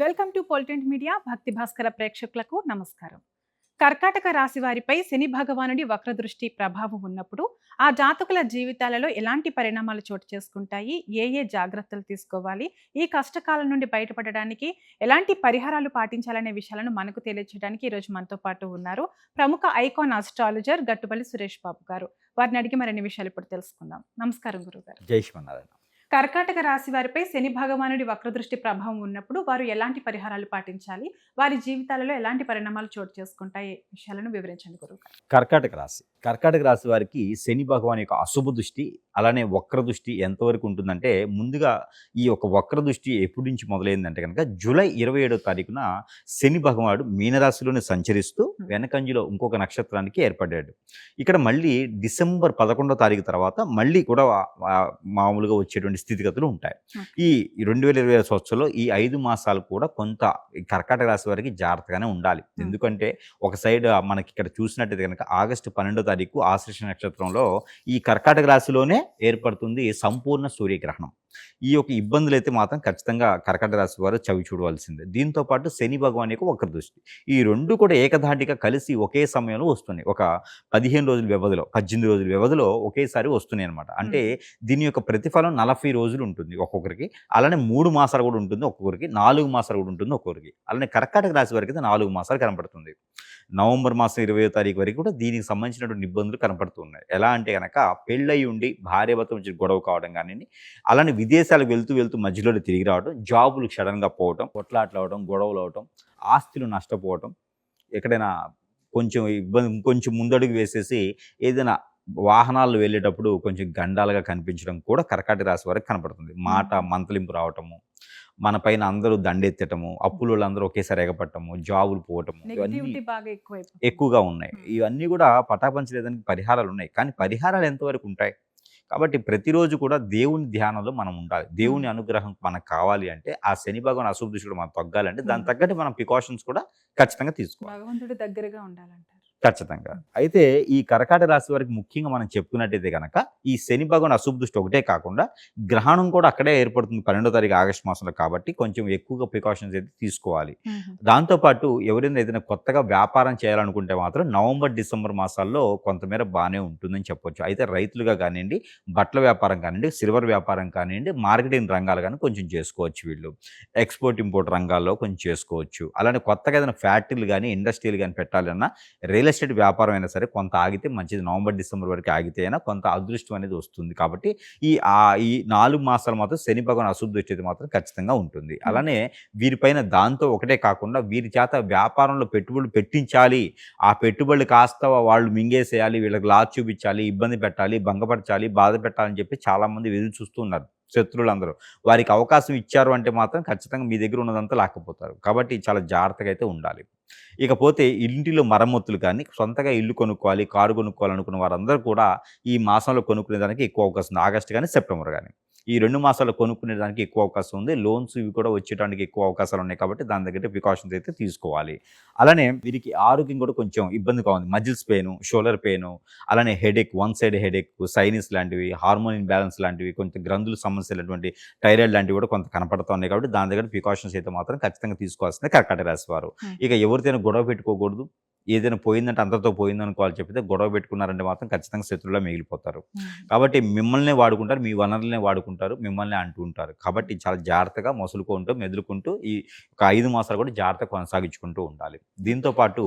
Welcome to పొలిటెంట్ media. భక్తి భాస్కర ప్రేక్షకులకు నమస్కారం. కర్కాటక రాశి వారిపై శని భగవానుడి వక్రదృష్టి ప్రభావం ఉన్నప్పుడు ఆ జాతకుల జీవితాలలో ఎలాంటి పరిణామాలు చోటు చేసుకుంటాయి, ఏ ఏ జాగ్రత్తలు తీసుకోవాలి, ఈ కష్టకాలం నుండి బయటపడడానికి ఎలాంటి పరిహారాలు పాటించాలనే విషయాలను మనకు తెలియజేయడానికి ఈరోజు మనతో పాటు ఉన్నారు ప్రముఖ ఐకాన్ ఆస్ట్రాలజర్ గట్టుపల్లి సురేష్ బాబు గారు. వారిని అడిగి మరిన్ని విషయాలు ఇప్పుడు తెలుసుకుందాం. నమస్కారం గురుగారు. జై శ్రీమన్నారాయణ. కర్కాటక రాశి వారిపై శని భగవానుడి వక్రదృష్టి ప్రభావం ఉన్నప్పుడు వారు ఎలాంటి పరిహారాలు పాటించాలి, వారి జీవితాలలో ఎలాంటి పరిణామాలు చోటు చేసుకుంటాయి, విషయాలను వివరించండి గురుగారు. కర్కాటక రాశి వారికి శని భగవాన్ యొక్క అశుభ దృష్టి అలానే వక్ర దృష్టి ఎంతవరకు ఉంటుందంటే, ముందుగా ఈ యొక్క వక్ర దృష్టి ఎప్పటి నుంచి మొదలైందంటే కనుక జూలై 27వ తారీఖున శని భగవానుడు మీనరాశిలోనే సంచరిస్తూ వెనకంజలో ఇంకొక నక్షత్రానికి ఏర్పడ్డాడు. ఇక్కడ మళ్ళీ డిసెంబర్ 11వ తారీఖు తర్వాత మళ్ళీ కూడా మామూలుగా వచ్చేటువంటి స్థితిగతులు ఉంటాయి. ఈ 2020 సంవత్సరంలో ఈ 5 మాసాలు కూడా కొంత కర్కాటక రాశి వారికి జాగ్రత్తగానే ఉండాలి. ఎందుకంటే ఒక సైడ్ మనకి ఇక్కడ చూసినట్టయితే కనుక ఆగస్టు 12వ తారీఖు ఆశ్లేష నక్షత్రంలో ఈ కర్కాటక రాశిలోనే ఏర్పడుతుంది సంపూర్ణ సూర్యగ్రహణం. ఈ యొక్క ఇబ్బందులు అయితే మాత్రం ఖచ్చితంగా కర్కాటక రాశి వారు చవి చూడవలసిందే. దీంతో పాటు శని భగవాన్ యొక్క వక్ర దృష్టి, ఈ రెండు కూడా ఏకధాటిగా కలిసి ఒకే సమయంలో వస్తున్నాయి. ఒక 15 రోజుల వ్యవధిలో 18 రోజుల వ్యవధిలో ఒకేసారి వస్తున్నాయి అనమాట. అంటే దీని యొక్క ప్రతిఫలం 40 రోజులు ఉంటుంది ఒక్కొక్కరికి, అలానే 3 మాసాలు కూడా ఉంటుంది ఒక్కొక్కరికి, 4 మాసాలు కూడా ఉంటుంది ఒక్కొక్కరికి. అలానే కర్కాటక రాశి వారికి అయితే 4 మాసాలు కనపడుతుంది. నవంబర్ మాసం 20వ తారీఖు వరకు కూడా దీనికి సంబంధించినటువంటి ఇబ్బందులు కనపడుతున్నాయి. ఎలా అంటే కనుక పెళ్ళై ఉండి భార్యాభర్త నుంచి గొడవ కావడం కానీ, అలానే విదేశాలకు వెళ్తూ మధ్యలో తిరిగి రావడం, జాబులు సడన్గా పోవటం, కొట్లాట్లు అవడం, గొడవలు అవటం, ఆస్తులు నష్టపోవటం, ఎక్కడైనా కొంచెం ఇబ్బంది కొంచెం ముందడుగు వేసేసి ఏదైనా వాహనాలు వెళ్ళేటప్పుడు కొంచెం గండాలుగా కనిపించడం కూడా కర్కాటక రాశి వారికి కనపడుతుంది. మాట మంతలింపు రావటము, మన పైన అందరూ దండెత్తటము, అప్పుల వాళ్ళందరూ ఒకేసారి ఎగపట్టము, జాబులు పోవటము, ఇవన్నీ ఎక్కువగా ఉన్నాయి. ఇవన్నీ కూడా పటాపంచలేదానికి పరిహారాలు ఉన్నాయి. కానీ పరిహారాలు ఎంతవరకు ఉంటాయి? కాబట్టి ప్రతిరోజు కూడా దేవుని ధ్యానంలో మనం ఉండాలి. దేవుని అనుగ్రహం మనకు కావాలి అంటే, ఆ శని భగవాన్ అశుభ దృష్టి మనం తగ్గాలంటే దానికి తగ్గట్టు మనం ప్రికాషన్స్ కూడా ఖచ్చితంగా తీసుకోవాలి. భగవంతుడి దగ్గరగా ఉండాలంటారు. ఖచ్చితంగా. అయితే ఈ కర్కాటక రాశి వారికి ముఖ్యంగా మనం చెప్పుకున్నట్టయితే కనుక ఈ శని భగవాన్ అశుభ దృష్టి ఒకటే కాకుండా గ్రహణం కూడా అక్కడే ఏర్పడుతుంది 12వ తారీఖు ఆగస్టు మాసంలో. కాబట్టి కొంచెం ఎక్కువగా ప్రికాషన్స్ అయితే తీసుకోవాలి. దాంతోపాటు ఎవరైనా ఏదైనా కొత్తగా వ్యాపారం చేయాలనుకుంటే మాత్రం నవంబర్ డిసెంబర్ మాసాల్లో కొంతమేర బాగానే ఉంటుందని చెప్పొచ్చు. అయితే రైతులుగా కానివ్వండి, బట్టల వ్యాపారం కానివ్వండి, సిల్వర్ వ్యాపారం కానివ్వండి, మార్కెటింగ్ రంగాలు కానీ కొంచెం చేసుకోవచ్చు. వీళ్ళు ఎక్స్పోర్ట్ ఇంపోర్ట్ రంగాల్లో కొంచెం చేసుకోవచ్చు. అలానే కొత్తగా ఏదైనా ఫ్యాక్టరీలు కానీ ఇండస్ట్రీలు కానీ పెట్టాలన్నా, రియల్ ఎస్టేట్ వ్యాపారం అయినా సరే కొంత ఆగితే మంచిది. నవంబర్ డిసెంబర్ వరకు ఆగితే అయినా కొంత అదృష్టం అనేది వస్తుంది. కాబట్టి ఈ 4 మాసాలు మాత్రం శని భగవాన్ అశుభ దృష్టి మాత్రం ఖచ్చితంగా ఉంటుంది. అలానే వీరిపైన దాంతో ఒకటే కాకుండా వీరి చేత వ్యాపారంలో పెట్టుబడులు పెట్టించాలి, ఆ పెట్టుబడులు కాస్త వాళ్ళు మింగేసేయాలి, వీళ్ళకి లాస్ చూపించాలి, ఇబ్బంది పెట్టాలి, భంగపరచాలి, బాధ పెట్టాలని చెప్పి చాలామంది ఎదురు చూస్తున్నారు. శత్రువులందరూ వారికి అవకాశం ఇచ్చారు అంటే మాత్రం ఖచ్చితంగా మీ దగ్గర ఉన్నదంతా లాక్కపోతారు. కాబట్టి చాలా జాగ్రత్తగా అయితే ఉండాలి. ఇకపోతే ఇంటిలో మరమ్మతులు కానీ, సొంతగా ఇల్లు కొనుక్కోవాలి, కారు కొనుక్కోవాలనుకున్న వారందరూ కూడా ఈ మాసంలో కొనుక్కునే దానికి ఎక్కువ అవకాశం ఉంది. ఆగస్టు కానీ సెప్టెంబర్ కానీ ఈ 2 మాసాలు కొనుక్కునే దానికి ఎక్కువ అవకాశం ఉంది. లోన్స్ ఇవి కూడా వచ్చేటానికి ఎక్కువ అవకాశాలు ఉన్నాయి. కాబట్టి దాని దగ్గర ప్రికాషన్స్ అయితే తీసుకోవాలి. అలానే వీరికి ఆరోగ్యం కూడా కొంచెం ఇబ్బందిగా ఉంది. మజిల్స్ పెయిన్, షోల్డర్ పెయిన్, అలానే headache, one side headache, sinus లాంటివి, హార్మోన్ ఇంబ్యాలెన్స్ లాంటివి, కొంచెం గ్రంథుల సమస్యలటువంటి థైరాయిడ్ లాంటివి కూడా కొంత కనపడుతున్నాయి. కాబట్టి దాని దగ్గర ప్రికాషన్స్ అయితే మాత్రం ఖచ్చితంగా తీసుకోవాల్సిందే కర్కాటక రాశి వారు. ఇక ఎవరితోనైనా గొడవ పెట్టుకోకూడదు. ఏదైనా పోయిందంటే అంతతో పోయిందనుకోవాలి. చెప్పితే గొడవ పెట్టుకున్నారంటే మాత్రం ఖచ్చితంగా శత్రువులా మిగిలిపోతారు. కాబట్టి మిమ్మల్నే వాడుకుంటారు, మీ వనరులనే వాడుకుంటారు, మిమ్మల్ని అంటూ ఉంటారు. కాబట్టి చాలా జాగ్రత్తగా మొసలుకుంటూ మెదులుకుంటూ ఈ ఒక 5 మాసాలు కూడా జాగ్రత్త కొనసాగించుకుంటూ ఉండాలి. దీంతోపాటు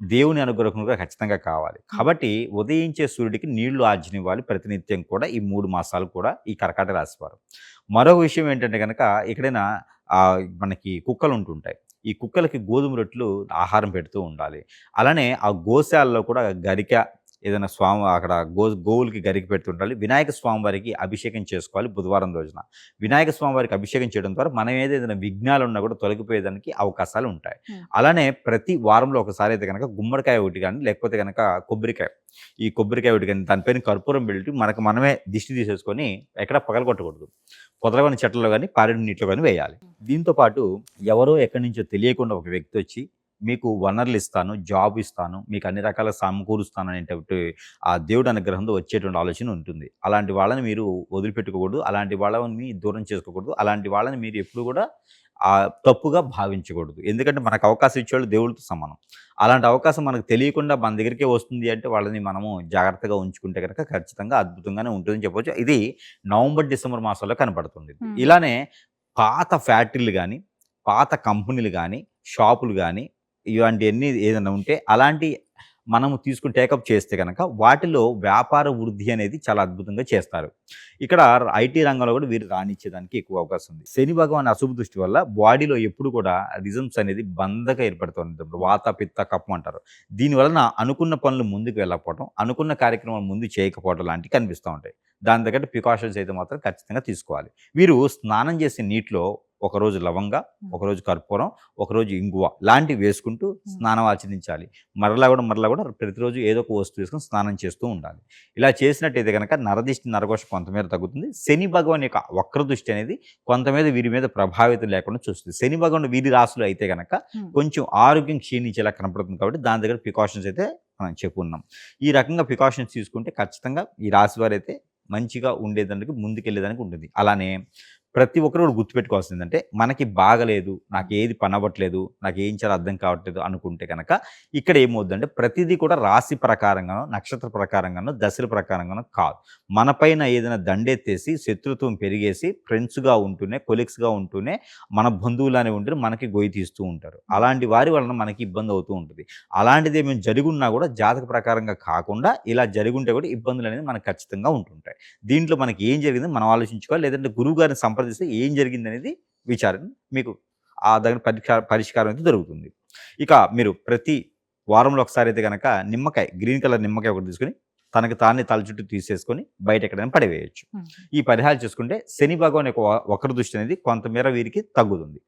దేవుని అనుగ్రహం కూడా ఖచ్చితంగా కావాలి. కాబట్టి ఉదయించే సూర్యుడికి నీళ్లు ఆర్జనివ్వాలి ప్రతినిత్యం కూడా ఈ 3 మాసాలు కూడా ఈ కర్కాటక రాశి వారు. మరో విషయం ఏంటంటే కనుక ఎక్కడైనా మనకి కుక్కలు ఉంటుంటాయి. ఈ కుక్కలకి గోధుమ రొట్టెలు ఆహారం పెడుతూ ఉండాలి. అలానే ఆ గోశాలలో కూడా గరిక ఏదైనా అక్కడ గోవులకి గరిక పెడుతుండాలి. వినాయక స్వామి వారికి అభిషేకం చేసుకోవాలి బుధవారం రోజున. వినాయక స్వామి వారికి అభిషేకం చేయడం ద్వారా మనం ఏదైనా విఘ్నాలు ఉన్నా కూడా తొలగిపోయేదానికి అవకాశాలు ఉంటాయి. అలానే ప్రతి వారంలో ఒకసారి అయితే కనుక గుమ్మడికాయ ఒకటి కానీ, లేకపోతే కనుక ఈ కొబ్బరికాయ ఒకటి కానీ దానిపైన కర్పూరం పెట్టి మనమే దిష్టి తీసేసుకొని ఎక్కడ పగలగొట్టకూడదు. పొదలవని చెట్లలో కానీ పారేడు నీటిలో కానీ వేయాలి. దీంతో పాటు ఎవరో ఎక్కడి నుంచో తెలియకుండా ఒక వ్యక్తి వచ్చి మీకు వనరులు ఇస్తాను, జాబ్ ఇస్తాను, మీకు అన్ని రకాల సమకూరుస్తాను అనేటువంటి ఆ దేవుడి అనుగ్రహంతో వచ్చేటువంటి ఆలోచన ఉంటుంది. అలాంటి వాళ్ళని మీరు వదిలిపెట్టుకోకూడదు. అలాంటి వాళ్ళని దూరం చేసుకోకూడదు. అలాంటి వాళ్ళని మీరు ఎప్పుడు కూడా తప్పుగా భావించకూడదు. ఎందుకంటే మనకు అవకాశం ఇచ్చేవాళ్ళు దేవుడితో సమానం. అలాంటి అవకాశం మనకు తెలియకుండా మన దగ్గరికే వస్తుంది అంటే వాళ్ళని మనము జాగ్రత్తగా ఉంచుకుంటే గనక ఖచ్చితంగా అద్భుతంగానే ఉంటుందని చెప్పొచ్చు. ఇది నవంబర్, డిసెంబర్ మాసాల్లో కనపడుతుంది. ఇలానే పాత ఫ్యాక్టరీలు గాని, పాత కంపెనీలు గాని, షాపులు గాని ఇలాంటియన్నీ ఏదైనా ఉంటే అలాంటి మనము తీసుకొని టేకప్ చేస్తే గనక వాటిలో వ్యాపార వృద్ధి అనేది చాలా అద్భుతంగా చేస్తారు. ఇక్కడ ఐటీ రంగంలో కూడా వీరు రాణించేదానికి ఎక్కువ అవకాశం ఉంది. శని భగవాన్ అశుభ దృష్టి వల్ల బాడీలో ఎప్పుడు కూడా రిజమ్స్ అనేది బందగా ఏర్పడుతుంది. వాత, పిత్త, కఫం అంటారు. దీనివలన అనుకున్న పనులు ముందుకు వెళ్ళకపోవడం, అనుకున్న కార్యక్రమాలు ముందు చేయకపోవడం లాంటివి కనిపిస్తూ ఉంటాయి. దాని తగ్గట్టు ప్రికాషన్స్ అయితే మాత్రం ఖచ్చితంగా తీసుకోవాలి. వీరు స్నానం చేసే నీటిలో ఒకరోజు లవంగ, ఒకరోజు కర్పూరం, ఒకరోజు ఇంగువ లాంటివి వేసుకుంటూ స్నానం ఆచరించాలి. మరలా కూడా ప్రతిరోజు ఏదో ఒక వస్తువు వేసుకొని స్నానం చేస్తూ ఉండాలి. ఇలా చేసినట్టయితే కనుక నరదిష్టి, నరఘోష కొంతమేర తగ్గుతుంది. శని భగవాన్ యొక్క వక్ర దృష్టి అనేది కొంతమేర వీరి మీద ప్రభావితం లేకుండా చూస్తుంది. శని భగవాన్ వీరి రాశులు అయితే కనుక కొంచెం ఆరోగ్యం క్షీణించేలా కనపడుతుంది. కాబట్టి దాని దగ్గర ప్రికాషన్స్ అయితే మనం చెప్పుకున్నాం. ఈ రకంగా ప్రికాషన్స్ తీసుకుంటే ఖచ్చితంగా ఈ రాశి వారైతే మంచిగా ఉండేదానికి ముందుకెళ్ళేదానికి ఉంటుంది. అలానే ప్రతి ఒక్కరు కూడా గుర్తుపెట్టుకోవాల్సింది ఏంటంటే మనకి బాగలేదు, నాకు ఏది పనవ్వట్లేదు, నాకు ఏం చేయాలో అర్థం కావట్లేదు అనుకుంటే కనుక ఇక్కడ ఏమవుద్దంటే ప్రతిదీ కూడా రాశి ప్రకారంగానో, నక్షత్ర ప్రకారంగానో, దశల ప్రకారంగానో కాదు. మనపైన ఏదైనా దండెత్తేసి శత్రుత్వం పెరిగేసి ఫ్రెండ్స్గా ఉంటూనే, కొలీగ్స్గా ఉంటూనే, మన బంధువులానే ఉంటూనే మనకి గొయ్యి తీస్తూ ఉంటారు. అలాంటి వారి వలన మనకి ఇబ్బంది అవుతూ ఉంటుంది. అలాంటిది ఏమైనా జరుగున్నా కూడా జాతక ప్రకారంగా కాకుండా ఇలా జరుగుంటే కూడా ఇబ్బందులు అనేది మనకు ఖచ్చితంగా ఉంటుంటాయి. దీంట్లో మనకి ఏం జరిగింది మనం ఆలోచించుకోవాలి. లేదంటే గురువు గారిని సంప్రదిస్తే ఏం జరిగింది అనేది విచారణ మీకు ఆ దగ్గర పరిష్కారం అయితే దొరుకుతుంది. ఇక మీరు ప్రతి వారంలో ఒకసారి అయితే కనుక నిమ్మకాయ, గ్రీన్ కలర్ నిమ్మకాయ ఒకటి తీసుకొని తనకి తానే తల చుట్టూ తీసేసుకొని బయట ఎక్కడైనా పడివేయచ్చు. ఈ పరిహారం చేసుకుంటే శని భగవాన్ యొక్క వక్ర దృష్టి అనేది కొంతమేర వీరికి తగ్గుతుంది.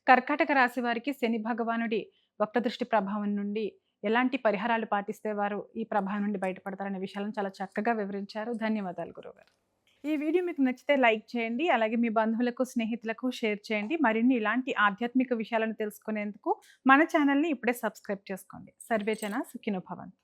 కర్కాటక రాశి వారికి శని భగవానుడి వక్ర దృష్టి ప్రభావం నుండి ఎలాంటి పరిహారాలు పాటిస్తే వారు ఈ ప్రభావం నుండి బయటపడతారనే విషయాలను చాలా చక్కగా వివరించారు. ధన్యవాదాలు గురువుగారు. ఈ వీడియో మీకు నచ్చితే లైక్ చేయండి. అలాగే మీ బంధువులకు, స్నేహితులకు షేర్ చేయండి. మరిన్ని ఇలాంటి ఆధ్యాత్మిక విషయాలను తెలుసుకునేందుకు మన ఛానల్ని ఇప్పుడే సబ్స్క్రైబ్ చేసుకోండి. సర్వేజన సుఖినో భవంతు.